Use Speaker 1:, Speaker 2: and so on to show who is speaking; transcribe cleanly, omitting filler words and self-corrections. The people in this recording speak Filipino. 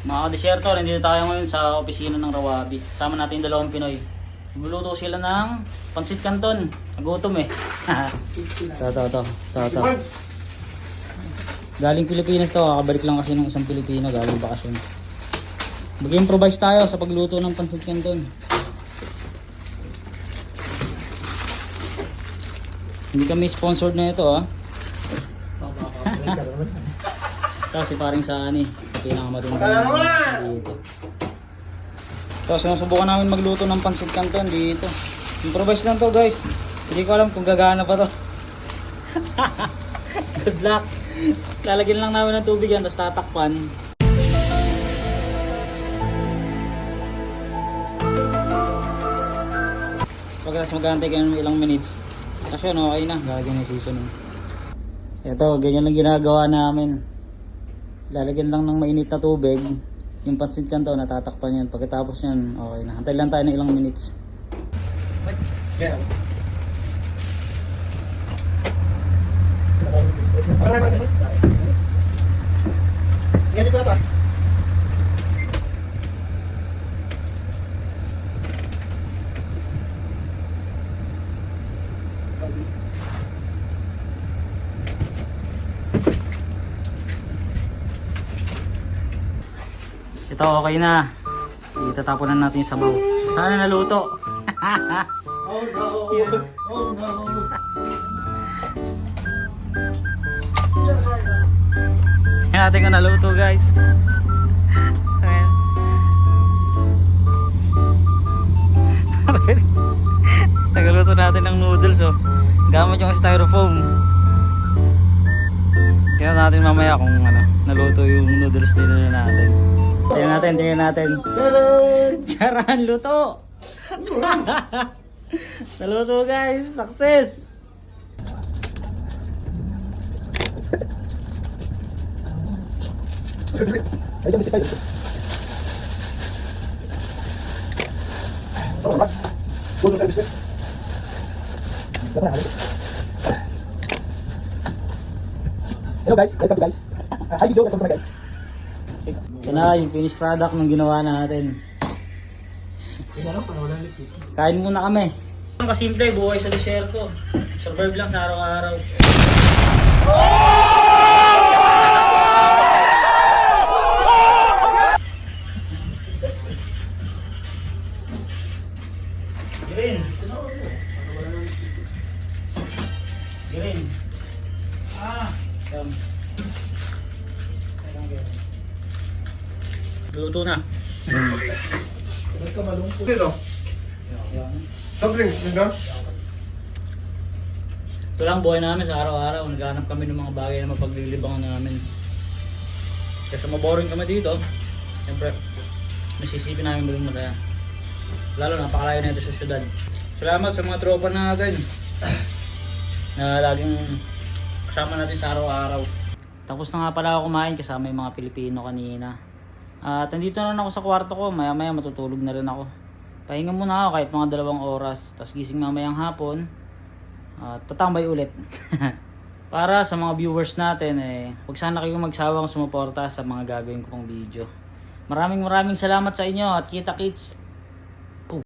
Speaker 1: Mga kadesyerto, nandito tayo ngayon sa opisina ng Rawabi. Sama natin yung dalawang Pinoy. Magluluto sila ng pansit canton. Nagutom eh. Ito. Galing Pilipinas to, kakabalik lang kasi ng isang Pilipino galing bakasyon. Mag-improvise tayo sa pagluto ng pansit canton. Hindi kami sponsored na ito Ito si paring Sani, sa pinakamatindang dito. Ito, sinusubukan namin magluto ng pansit canton dito. Improvise lang to guys. Hindi ko alam kung gagana pa to. Good luck. Lalagyan lang namin ng tubig yan, tapos tatakpan. So guys, mag-aantay kayo ng ilang minutes. Kasi okay na, lalagyan ng seasoning. Ito, ganyan lang ginagawa namin. Lalagyan lang ng mainit na tubig. Yung pansit canton, natatakpan yan. Pagkatapos yan, okay na. Hantay lang tayo ng ilang minutes.
Speaker 2: Yeah. Ingat ko na pa.
Speaker 1: Ito, okay na. Itatapon na natin yung sabaw. Sana naluto.
Speaker 2: Oh no! Oh no!
Speaker 1: Tingnan natin kung naluto guys. Ayan. Tagaluto natin ng noodles gamit yung styrofoam. Tingnan natin mamaya kung naluto yung noodles din natin. Tingnan natin. Charan! Luto! Naluto guys! Success!
Speaker 2: Hello guys, welcome guys. Hi video, welcome to my guys.
Speaker 1: Ito na yung finished product ng ginawa natin. Kain muna kami. Ang kasimple, buhay sa desierto. Survive lang sa araw-araw. Girin. Girin. Luto na.
Speaker 2: Bakit ka malungkot? Dito. Soft drinks, yun.
Speaker 1: Ito lang buhay namin sa araw-araw. Naghanap kami ng mga bagay na mapaglilibangan namin. Kasi maboring kami dito. Siyempre, nasisipin namin maging masaya. Lalo napakalayo na ito sa syudad. Salamat sa mga tropa natin na laging kasama natin sa araw-araw. Tapos na nga pala ako kumain kasama yung mga Pilipino kanina. At nandito na rin ako sa kwarto ko. Maya maya matutulog na rin ako. Pahinga muna ako kahit mga 2 oras. Tapos gising mamayang hapon. Tatambay ulit. Para sa mga viewers natin huwag sana kayong magsawang sumuporta sa mga gagawin ko pang video. Maraming salamat sa inyo at kita kits.